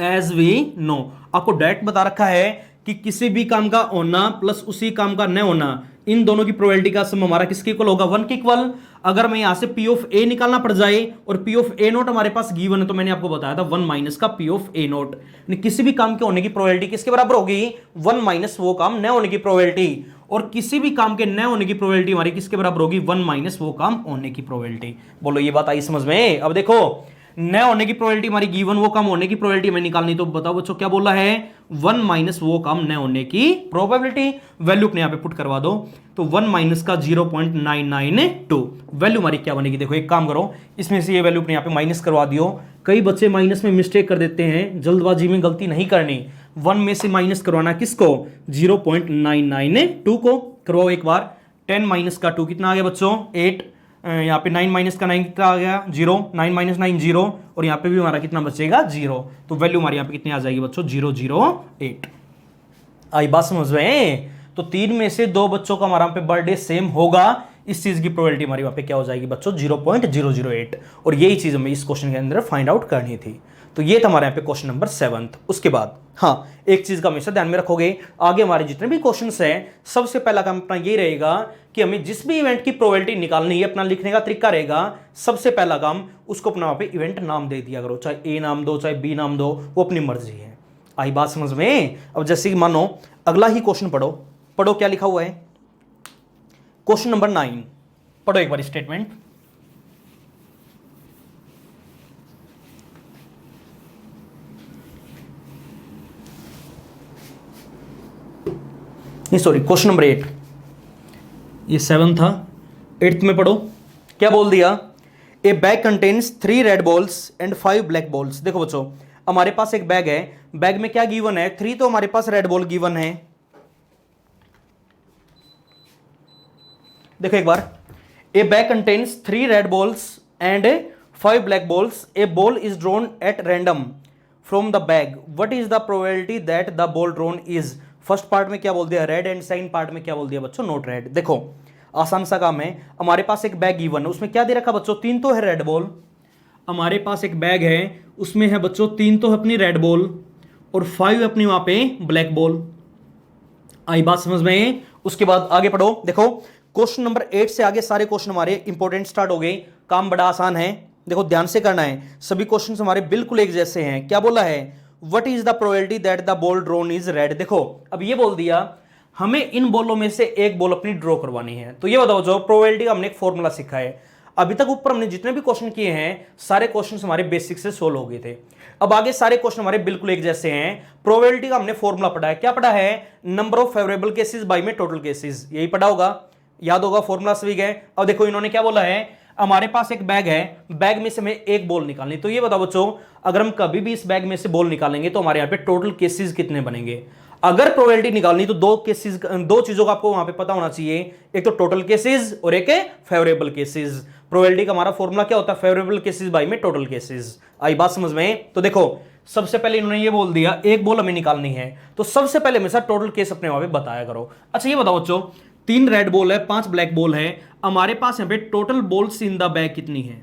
एज वी नो आपको डायरेक्ट बता रखा है कि किसी भी काम का होना प्लस उसी काम का न होना, इन दोनों की प्रोबेबिलिटी का सम हमारा किसके इक्वल होगा, 1 के इक्वल। अगर मैं यहां से पी ऑफ ए निकालना पड़ जाए और पी ऑफ ए नोट हमारे पास गिवन है, तो मैंने आपको बताया था 1 माइनस का पी ऑफ ए नोट, किसी भी काम के होने की प्रोबेबिलिटी किसके बराबर होगी, 1 माइनस वो काम न होने की प्रोबेबिलिटी, और किसी भी काम के न होने की प्रोबेबिलिटी हमारी किसके बराबर होगी, 1 माइनस वो काम होने की प्रोबेबिलिटी। बोलो ये बात आई समझ में। अब देखो न होने की प्रोबेबिलिटी हमारी गिवन, वो काम होने की प्रोबेबिलिटी हमें निकालनी, तो बताओ बच्चों क्या बोला है, 1 माइनस वो काम न होने की प्रोबेबिलिटी, वैल्यू अपने यहां पे पुट करवा दो, तो 1 माइनस का 0.992 वैल्यू हमारी क्या बनेगी। देखो एक काम करो, इसमें से ये वैल्यू अपने यहां पे माइनस करवा दियो। कई बच्चे माइनस में मिस्टेक कर देते हैं, जल्दबाजी में गलती नहीं करनी, 1 में से माइनस करवाना किसको, 0.992 को करवाओ एक बार। 10 माइनस का 2 कितना आ गया बच्चों, 8, यहाँ पे 9 माइनस का 9 कितना आ गया, 0, 9 माइनस 9 0, और यहाँ पे भी हमारा कितना बचेगा 0, तो वैल्यू हमारी यहाँ पे कितनी आ जाएगी बच्चों, 008। आई बात समझ में। तो 3 में से 2 बच्चों का हमारा पे बर्थडे सेम होगा, इस चीज की प्रोबेबिलिटी हमारी वहां पे क्या हो जाएगी बच्चों, 0.008, और यही चीज हमें इस क्वेश्चन के अंदर फाइंड आउट करनी थी। तो ये था हमारे यहाँ पे क्वेश्चन नंबर 7। उसके बाद हाँ, एक चीज का हमेशा ध्यान में रखोगे, आगे हमारे जितने भी क्वेश्चंस हैं, सबसे पहला काम अपना ये रहेगा कि हमें जिस भी इवेंट की प्रोबेबिलिटी निकालनी है, अपना लिखने का तरीका रहेगा, सबसे पहला काम उसको अपना वहां पे इवेंट नाम दे दिया करो, चाहे ए नाम दो चाहे बी नाम दो, वो अपनी मर्जी है। आई बात समझ में। अब जैसे कि मानो अगला ही क्वेश्चन पढ़ो, पढ़ो क्या लिखा हुआ है, क्वेश्चन नंबर 9 पढ़ो एक बार स्टेटमेंट। नहीं सॉरी, क्वेश्चन नंबर 8, ये 7 था, 8th में पढ़ो क्या बोल दिया, ए bag contains 3 red balls and 5 black balls. देखो बच्चों हमारे पास एक बैग है, बैग में क्या गिवन है, 3 तो हमारे पास रेड बॉल गिवन है। देखो एक बार, a bag contains 3 red balls and 5 black balls, a ball is drawn at random from the bag, what is the probability that the ball drawn is. First part में क्या बोल दिया red, and second part में क्या बोल दिया बच्चों, not red. देखो आसान सा काम है, हमारे पास एक बैग गिवन है, उसमें क्या दे रखा बच्चों, 3 तो है रेड बॉल, हमारे पास एक बैग है उसमें है बच्चों 3 तो है अपनी रेड बॉल और 5 अपनी वहां पे ब्लैक बॉल। आई बात समझ में। उसके बाद आगे पढ़ो, देखो क्वेश्चन नंबर 8 से आगे सारे क्वेश्चन हमारे इंपॉर्टेंट स्टार्ट हो गए, काम बड़ा आसान है, देखो ध्यान से करना है, सभी क्वेश्चन हमारे बिल्कुल एक जैसे हैं। क्या बोला है, what is the probability that the ball drawn is red. देखो अब ये बोल दिया हमें इन बॉलों में से एक बॉल अपनी ड्रॉ करवानी है, तो ये बताओ जो प्रोबेबिलिटी का हमने एक फॉर्मूला सीखा है, अभी तक ऊपर हमने जितने भी क्वेश्चन किए हैं सारे क्वेश्चन हमारे बेसिक से सोल्व हो गए थे, अब आगे सारे क्वेश्चन हमारे बिल्कुल एक जैसे हैं। प्रोबेबिलिटी का हमने फॉर्मूला पढ़ा है, क्या पढ़ा है, number of favourable cases bye में टोटल केसेस, यही पढ़ा होगा, याद होगा, फॉर्मूला सभी गए। अब देखो इन्होंने क्या बोला है, हमारे पास एक बैग है, बैग में से हमें एक बॉल निकालनी, तो ये बताओ बच्चों अगर हम कभी भी इस बैग में से बॉल निकालेंगे तो हमारे यहाँ पे टोटल केसेस कितने बनेंगे। अगर प्रोबेबिलिटी निकालनी तो दो चीजों का आपको वहां पे पता होना चाहिए, एक तो टोटल केसेस और एक है फेवरेबल केसेस। प्रोबेबिलिटी का हमारा फॉर्मूला क्या होता है, फेवरेबल केसेस बाय में टोटल केसेस। आई बात समझ में। तो देखो सबसे पहले इन्होंने ये बोल दिया एक बॉल हमें निकालनी है, तो सबसे पहले हमेशा टोटल केस अपने वहां पे बताया करो। अच्छा ये बताओ बच्चों 3 रेड बॉल है 5 ब्लैक बॉल है, हमारे पास यहां पे total balls in the bag कितनी है,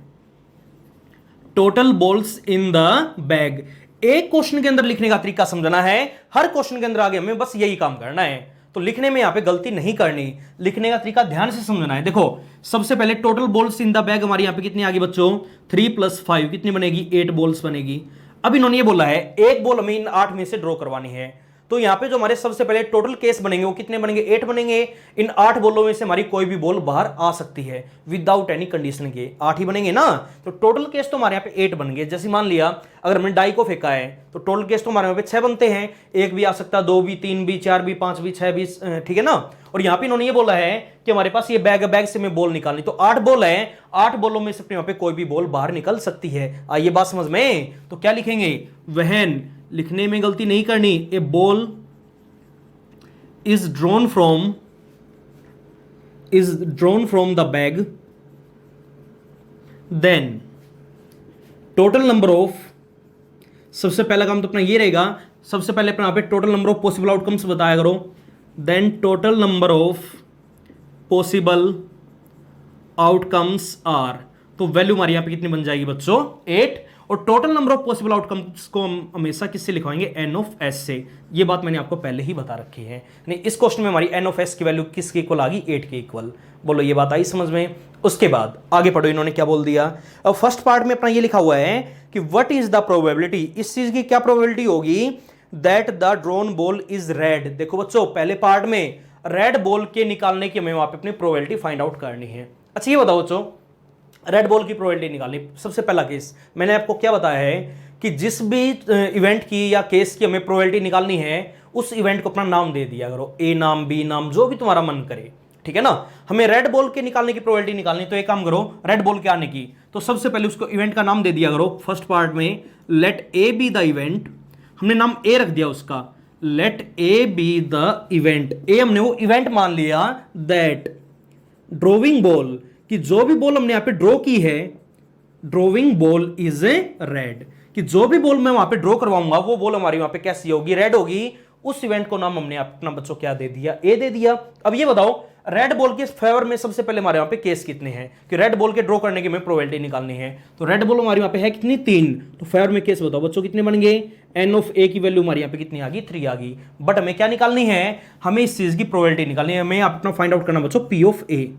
total balls in the bag. एक क्वेश्चन के अंदर लिखने का तरीका समझना है, हर क्वेश्चन के अंदर आगे हमें बस यही काम करना है, तो लिखने में यहां पे गलती नहीं करनी, लिखने का तरीका ध्यान से समझना है। देखो सबसे पहले total balls in the bag हमारी यहां पे कितनी आ गई बच्चों, 3 + 5 कितनी बनेगी, 8 बॉल्स बनेगी। अब इन्होंने ये बोला है एक बॉल हमें इन 8 में से ड्रॉ करवानी है, तो यहां पे जो हमारे सबसे पहले टोटल केस बनेंगे वो कितने बनेंगे, 8 बनेंगे। इन 8 बॉलों में से हमारी कोई भी बॉल बाहर आ सकती है विदाउट एनी कंडीशन के, 8 ही बनेंगे ना। तो टोटल केस तो हमारे यहाँ पे 8 बन गए। जैसे मान लिया अगर हमने डाई को फेंका है तो टोटल केस तो हमारे यहाँ पे 6 बनते हैं, 1 भी आ सकता है, 2 भी, 3 भी, 4 भी, 5 भी, 6 भी, ठीक है ना। और यहाँ पे इन्होंने ये बोला है कि हमारे पास ये बैग है, बैग से मैं बॉल निकालनी, तो 8 बॉल है, 8 बॉलों में से अपने यहाँ पे कोई भी बॉल बाहर निकल सकती है। आइए बात समझ में, तो क्या लिखेंगे, वहन, लिखने में गलती नहीं करनी, ए ball is drawn from the bag, then total number of, सबसे पहला काम तो अपना ये रहेगा, सबसे पहले अपना यहाँ पे total number of possible outcomes बताया करो, then total number of possible outcomes are, तो वैल्यू हमारी यहाँ पे कितनी बन जाएगी बच्चों, 8। और total number of possible outcomes को हम हमेशा किससे लिखवाएंगे, एन ऑफ एस से। ये बात मैंने आपको पहले ही बता रखी है। नहीं, इस क्वेश्चन में हमारी एन ऑफ एस की वैल्यू किसके इक्वल आ गई, 8 के इक्वल। बोलो ये बात आई समझ में। उसके बाद आगे पढ़ो, इन्होंने क्या बोल दिया। अब फर्स्ट पार्ट में अपना ये लिखा हुआ है कि व्हाट इज द प्रोबेबिलिटी, इस चीज की क्या प्रोबेबिलिटी होगी, that the drone ball is red. देखो बच्चों, पहले पार्ट में रेड बॉल के निकालने की हमें वहां पे अपनी प्रोबेबिलिटी फाइंड आउट करनी है। अच्छा ये बताओ बच्चों, रेड बॉल की प्रोबेबिलिटी निकालनी, सबसे पहला केस मैंने आपको क्या बताया है कि जिस भी इवेंट की या केस की हमें प्रोबेबिलिटी निकालनी है उस इवेंट को अपना नाम दे दिया करो, ए नाम, बी नाम, जो भी तुम्हारा मन करे, ठीक है ना। हमें रेड बॉल के निकालने की प्रोबेबिलिटी निकालनी, तो एक काम करो, रेड बॉल के आने की, तो सबसे पहले उसको इवेंट का नाम दे दिया करो। फर्स्ट पार्ट में let A be the event, हमने नाम ए रख दिया उसका, let A be the event, A हमने वो इवेंट मान लिया, दैट ड्रॉविंग बॉल, कि जो भी बॉल हमने यहां पे ड्रॉ की है, drawing ball is a red, कि जो भी बॉल मैं वहां पे ड्रॉ करवाऊंगा वो बॉल हमारी वहां पे कैसी होगी, रेड होगी। उस इवेंट को नाम हमने अपना बच्चों क्या दे दिया, ए दे दिया। अब ये बताओ रेड बॉल के फेवर में सबसे पहले हमारे वहां पे केस कितने हैं, कि रेड बॉल के ड्रॉ करने की हमें प्रोबेबिलिटी निकालनी है। तो रेड बॉल हमारे वहां पे है कितनी, 3, तो फेवर में केस बताओ बच्चों कितने बन गए, एन ऑफ ए की वैल्यू हमारे यहाँ पे कितनी आ गई, 3 आ गई। बट हमें क्या निकालनी है, हमें इस चीज की प्रोबेबिलिटी निकालनी है, हमें अपना फाइंड आउट करना बच्चों P of A,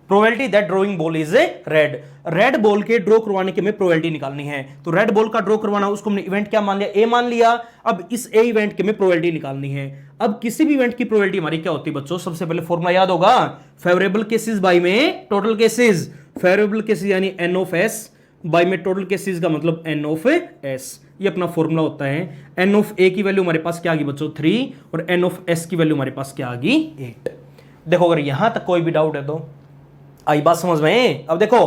probability that drawing ball is a red. Red ball के ड्रॉ करवाने की हमें प्रोबेबिलिटी निकालनी है, तो रेड बॉल का ड्रॉ करवाना, उसको हमने इवेंट क्या मान लिया, ए मान लिया। अब इस ए इवेंट की हमें प्रोबेबिलिटी निकालनी है। अब किसी भी इवेंट की प्रोबेबिलिटी हमारी क्या होती है बच्चों, सबसे पहले फॉर्मूला याद होगा, फेवरेबल केसेस बाय में टोटल केसेस, फेवरेबल केसेस यानी एन ऑफ एस, बाय में टोटल केसेस का मतलब एन ऑफ एस, ये अपना फॉर्मूला होता है। एन ऑफ ए की वैल्यू हमारे पास क्या आ गई बच्चों, 3, और एन ऑफ एस की वैल्यू हमारे पास क्या आ गई, 8। देखो अगर यहां तक कोई भी डाउट है तो आई बात समझ में। अब देखो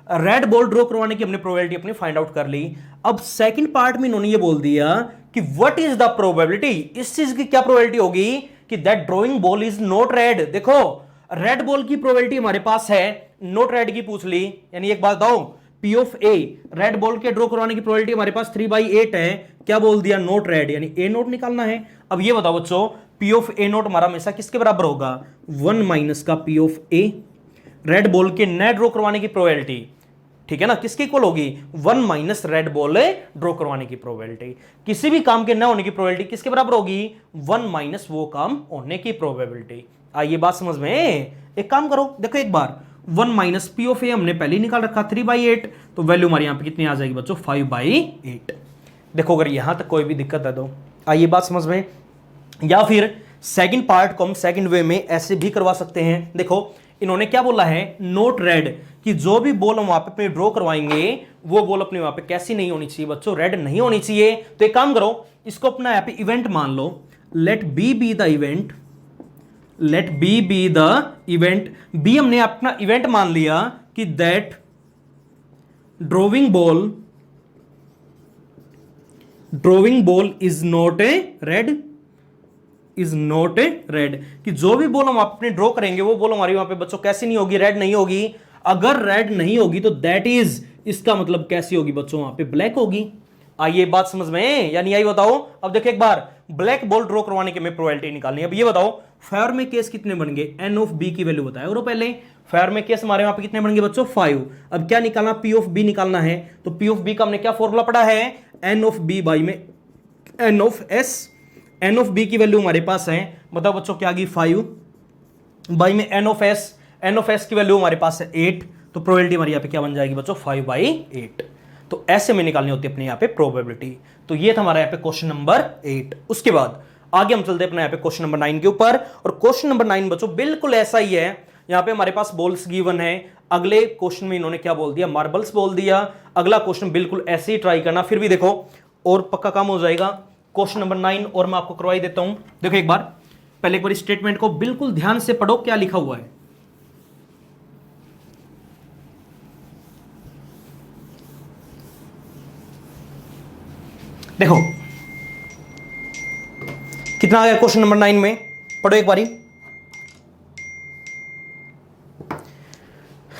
रेड बॉल ड्रॉ करवाने की हमने प्रोबेबिलिटी अपनी फाइंड आउट कर ली। अब सेकंड पार्ट में इन्होंने ये बोल दिया कि व्हाट इज द प्रोबेबिलिटी, इस चीज की क्या प्रोबेबिलिटी होगी कि that drawing ball is not red. देखो रेड बॉल की प्रोबेबिलिटी हमारे पास है, नॉट रेड की पूछ ली, यानी एक बात बताओ, P of A, red ball के ड्रॉ करवाने की प्रोबेबिलिटी हमारे पास 3/8 है, क्या बोल दिया, नॉट रेड, यानी ए नॉट निकालना है। अब ये बताओ बच्चों, पी ऑफ ए नॉट हमारा हमेशा किसके बराबर होगा, 1 माइनस का P of A, red ball के न ड्रॉ करवाने की प्रोबेबिलिटी, ठीक है ना, किसके इक्वल होगी, 1 माइनस रेड बॉल ड्रॉ करवाने की प्रोबेबिलिटी। किसी भी काम के न होने की प्रोबेबिलिटी किसके बराबर होगी, 1 माइनस वो काम होने की प्रोबेबिलिटी। आइए बात समझ में। एक काम करो, देखो एक बार 1 माइनस पी ऑफ ए हमने पहले ही निकाल रखा 3/8, तो वैल्यू हमारे यहां पे कितनी आ जाएगी बच्चों, 5/8। देखो अगर यहां तक कोई भी दिक्कत है तो आइए बात समझ में। या फिर सेकंड पार्ट को हम सेकंड वे में ऐसे भी करवा सकते हैं। देखो इन्होंने क्या बोला है, नोट रेड, कि जो भी बॉल हम वहां पे ड्रॉ करवाएंगे वो बॉल अपने वहां पे कैसी नहीं होनी चाहिए बच्चों, रेड नहीं होनी चाहिए। तो एक काम करो, इसको अपना यहां पे इवेंट मान लो, let B be the event, let B be the event, B हमने अपना इवेंट मान लिया कि that drawing ball is not a red, is not a red, कि जो भी बॉल हम अपने ड्रॉ करेंगे वो बॉल हमारी वहां पे बच्चों कैसी नहीं होगी, रेड नहीं होगी। अगर रेड नहीं होगी तो दैट इज, इसका मतलब कैसी होगी बच्चों, वहां पे ब्लैक होगी। आइए बात समझ में, यानी आई बताओ। अब देखो एक बार ब्लैक बॉल ड्रॉ करवाने की हमें प्रोबेबिलिटी निकालनी है। अब ये बताओ फेयर में केस कितने बन गए, एन ऑफ बी की वैल्यू बताया और पहले फेयर में केस हमारे वहां पे कितने बन गए बच्चों, 5। अब क्या निकालना, पी ऑफ बी निकालना है, तो पी ऑफ बी का हमने क्या फॉर्मूला पढ़ा है, एन ऑफ बी बाई में n of S, n of B की वैल्यू हमारे पास है, बताओ बच्चों क्या आ गई, 5 बाई में n of S, n of S की वैल्यू हमारे पास है 8, तो प्रोबेबिलिटी हमारी यहाँ पे क्या बन जाएगी बच्चों, 5/8। तो ऐसे में निकालनी होती है अपने यहाँ पे प्रोबेबिलिटी। तो ये था हमारा यहाँ पे क्वेश्चन नंबर 8। उसके बाद आगे हम चलते हैं अपने यहाँ पे क्वेश्चन नंबर 9 के ऊपर। और क्वेश्चन नंबर 9 बच्चों बिल्कुल ऐसा ही है। यहाँ पे हमारे पास बॉल्स गिवन है, अगले क्वेश्चन में इन्होंने क्या बोल दिया, मार्बल्स बोल दिया। अगला क्वेश्चन बिल्कुल ऐसे ही ट्राई करना, फिर भी देखो और पक्का काम हो जाएगा। क्वेश्चन नंबर 9 और मैं आपको करवाई देता हूं। देखो एक बार, पहले एक बार स्टेटमेंट को बिल्कुल ध्यान से पढ़ो, क्या लिखा हुआ है। देखो कितना आ गया क्वेश्चन नंबर 9 में, पढ़ो एक बारी।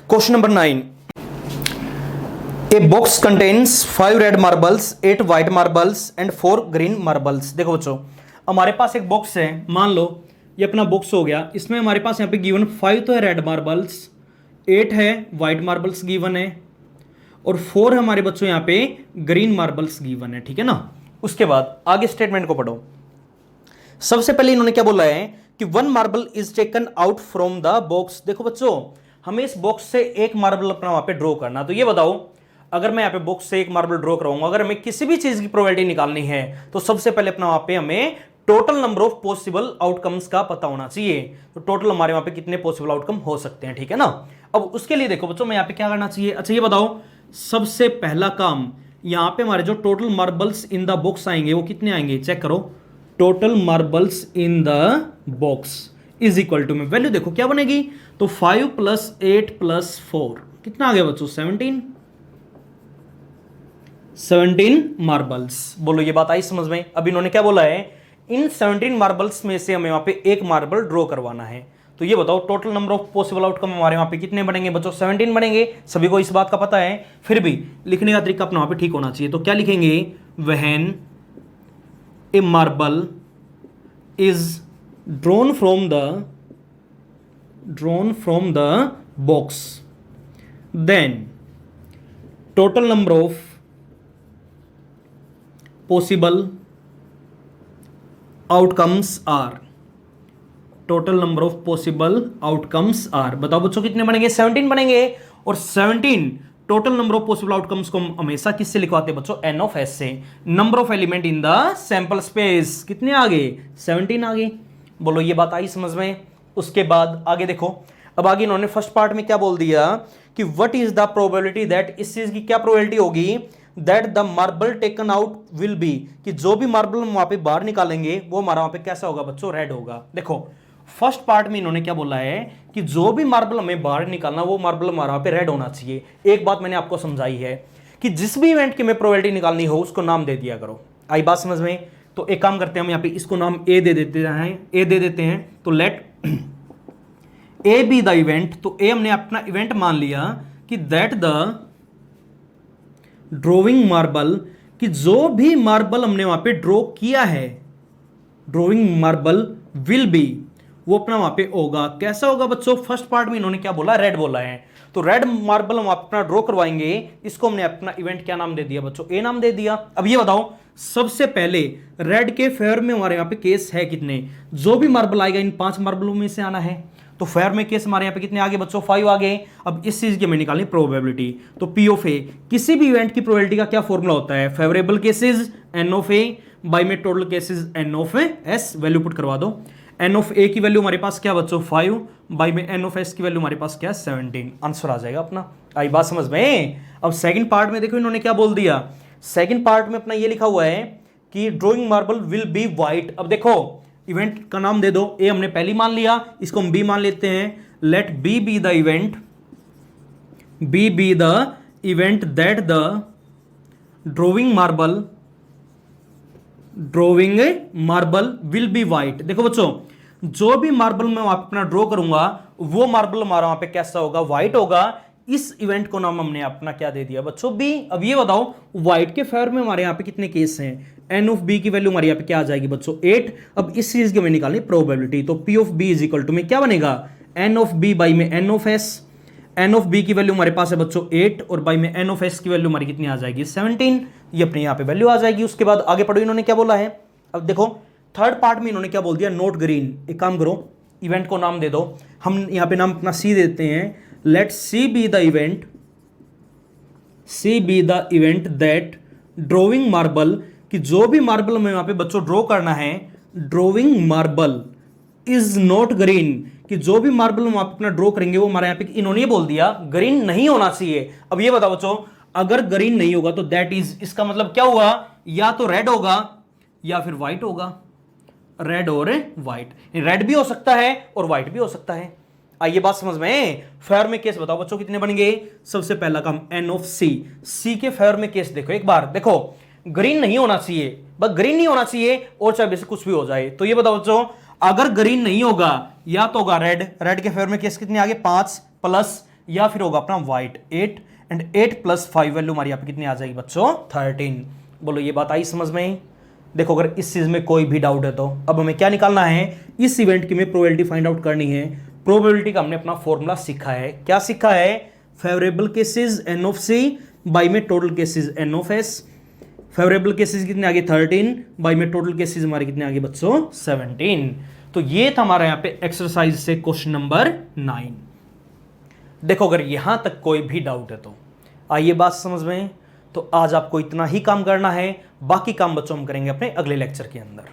Question number 9, a box contains 5 red marbles, 8 white marbles and 4 green marbles. देखो बच्चों हमारे पास एक बॉक्स है, मान लो ये अपना बॉक्स हो गया। इसमें हमारे पास यहाँ पे गिवन 5 तो है रेड मार्बल्स, 8 है व्हाइट मार्बल्स गिवन है, और 4 है हमारे बच्चों यहाँ पे ग्रीन मार्बल्स गिवन है, ठीक है ना। उसके बाद आगे स्टेटमेंट को पढ़ो। सबसे पहले इन्होंने क्या बोला है कि 1 marble is taken out from the box. देखो बच्चों हमें इस बॉक्स से एक मार्बल अपना वहां पे ड्रॉ करना। तो ये बताओ, अगर मैं यहाँ पे बॉक्स से एक मार्बल ड्रॉ कराऊंगा, अगर हमें किसी भी चीज की प्रोबेबिलिटी निकालनी है तो सबसे पहले अपना वहां पे हमें total number of possible outcomes का पता होना चाहिए। तो टोटल हमारे वहां पे कितने पॉसिबल आउटकम हो सकते हैं, ठीक है ना। अब उसके लिए देखो बच्चों मैं यहाँ पे क्या करना चाहिए। अच्छा ये बताओ, सबसे पहला काम यहाँ पे हमारे जो total marbles in the box आएंगे वो कितने आएंगे, चेक करो। Total marbles in the box is equal to में वैल्यू देखो क्या बनेगी, तो 5 + 8 + 4 कितना आ गया बच्चों, 17 मार्बल्स। बोलो ये बात आई समझ में। अब इन्होंने क्या बोला है, इन 17 मार्बल्स में से हमें वहां पे एक मार्बल ड्रॉ करवाना है। तो ये बताओ total number of possible outcome हमारे वहां पे कितने बनेंगे बच्चों, 17 बनेंगे। सभी को इस बात का पता है, फिर भी लिखने का तरीका अपना वहां पे ठीक होना चाहिए। तो क्या लिखेंगे, when a marble is drawn from the box then total number of possible outcomes are, total number of possible outcomes are. बताओ बच्चों कितने बनेंगे, 17 बनेंगे। और 17 total number of possible outcomes को हम हमेशा किससे लिखवाते हैं बच्चों, n ऑफ s से। Number of element in the sample space कितने आ गए, 17 आ गए। बोलो ये बात आई समझ में। उसके बाद आगे देखो, अब आगे इन्होंने फर्स्ट पार्ट में क्या बोल दिया कि what is the probability that, इस चीज की क्या प्रोबेबिलिटी होगी, that the marble taken out will be, कि जो भी मार्बल हम वहां पे बाहर निकालेंगे वो हमारा वहां पे कैसा होगा बच्चों, रेड होगा। देखो फर्स्ट पार्ट में इन्होंने क्या बोला है कि जो भी मार्बल हमें बाहर निकालना वो मार्बल हमारा वहां पे रेड होना चाहिए। एक बात मैंने आपको समझाई है कि जिस भी इवेंट की हमें प्रोबेबिलिटी निकालनी हो उसको नाम दे दिया करो। आई बात समझ में। तो एक काम करते हैं हम यहाँ पे इसको नाम ए दे देते हैं। तो let A be the event, तो ए हमने अपना इवेंट मान लिया कि दैट द ड्रॉइंग मार्बल, कि जो भी मार्बल हमने वहां पे ड्रॉ किया है, ड्रॉइंग मार्बल विल बी, वो अपना वहां पे होगा। कैसा होगा बच्चों, फर्स्ट पार्ट में इन्होंने क्या बोला, रेड बोला है। तो रेड मार्बल हम अपना ड्रॉ करवाएंगे, इसको हमने अपना इवेंट क्या नाम दे दिया बच्चों, ए नाम दे दिया। अब ये बताओ सबसे पहले रेड के फेयर में हमारे यहाँ पे केस है कितने, जो भी मार्बल आएगा इन 5 मार्बलों में से आना है। तो फेयर में केस हमारे यहाँ पे कितने आगे बच्चों, 5 आ गए। अब इस चीज की हमें निकालनी प्रोबेबिलिटी। तो पी ऑफ ए, किसी भी इवेंट की प्रोबेबिलिटी का क्या फॉर्मूला होता है, favourable cases n of A by में total cases n of S. Value put करवा दो। एन ऑफ ए की वैल्यू हमारे पास क्या बच्चों, 5 बाई में एन ऑफ एस की वैल्यू हमारे पास क्या, 17। आंसर आ जाएगा अपना। आई बात समझ में। अब सेकंड पार्ट में देखो इन्होंने क्या बोल दिया, सेकंड पार्ट में अपना ये लिखा हुआ है कि drawing marble will be white. अब देखो इवेंट का नाम दे दो, ए हमने पहली मान लिया, इसको हम बी मान लेते हैं। Let B be the event, B be the event that the drawing marble will be white. देखो बच्चों जो भी मार्बल मैं वहां पे अपना ड्रॉ करूंगा वो मार्बल हमारा वहां पे कैसा होगा, व्हाइट होगा। इस इवेंट को नाम हमने अपना क्या दे दिया बच्चों, बी। अब ये बताओ व्हाइट के फेवर में हमारे यहाँ पे कितने केस हैं, एन ऑफ बी की वैल्यू हमारे यहाँ पे क्या आ जाएगी बच्चों, 8। अब इस चीज की हमें निकालनी प्रोबेबिलिटी। तो P of B is equal to में क्या बनेगा, एन ऑफ बी बाई में n of S. N of B की वैल्यू हमारे पास है बच्चों 8 और बाई में एन ऑफ एस की वैल्यू हमारी कितनी आ जाएगी, 17। ये अपने यहाँ पे वैल्यू आ जाएगी। उसके बाद आगे पढ़ो इन्होंने क्या बोला है। अब देखो थर्ड पार्ट में इन्होंने क्या बोल दिया, नोट ग्रीन। एक काम करो इवेंट को नाम दे दो, हम यहाँ पे नाम अपना सी देते हैं। Let C be the event that drawing marble, कि जो भी मार्बल हमें वहां पे बच्चों ड्रॉ करना है ड्रोविंग मार्बल इज नॉट ग्रीन, कि जो भी मार्बल हम अपना ड्रॉ करेंगे वो हमारे यहाँ पे इन्होंने ये बोल दिया ग्रीन नहीं होना चाहिए। अब ये बताओ बच्चों, अगर ग्रीन नहीं होगा तो दैट इज, इसका मतलब क्या हुआ, या तो रेड होगा या फिर व्हाइट होगा, रेड और व्हाइट। रेड भी हो सकता है और व्हाइट भी हो सकता है। आइए बात समझ में। फेवर में केस बताओ बच्चों कितने बन गए। सबसे पहला काम एन ऑफ सी, सी के फेवर में केस देखो एक बार, देखो ग्रीन नहीं होना चाहिए, बस ग्रीन नहीं होना चाहिए और चाहे से कुछ भी हो जाए। तो ये बताओ बच्चों, अगर ग्रीन नहीं होगा या तो होगा रेड, रेड के फेवर में केस कितने आगे 5 प्लस, या फिर होगा अपना व्हाइट 8, एंड 8 + 5 वैल्यू हमारी यहाँ पे कितनी आ जाएगी बच्चों 13। बोलो ये बात आई समझ में। देखो अगर इस चीज में कोई भी डाउट है तो अब हमें क्या निकालना है, इस इवेंट की हमें प्रोबेबिलिटी फाइंड आउट करनी है। प्रोबेबिलिटी का हमने अपना फॉर्मूला सीखा है, क्या सीखा है, favourable cases n of C by में total cases n of S. Favourable cases कितने आगे 13 बाई में टोटल केसेस हमारे कितने आगे बच्चों 17। तो ये था हमारा यहाँ पे एक्सरसाइज से क्वेश्चन नंबर 9। देखो अगर यहां तक कोई भी डाउट है तो आइए बात समझ में। तो आज आपको इतना ही काम करना है, बाकी काम बच्चों हम करेंगे अपने अगले लेक्चर के अंदर।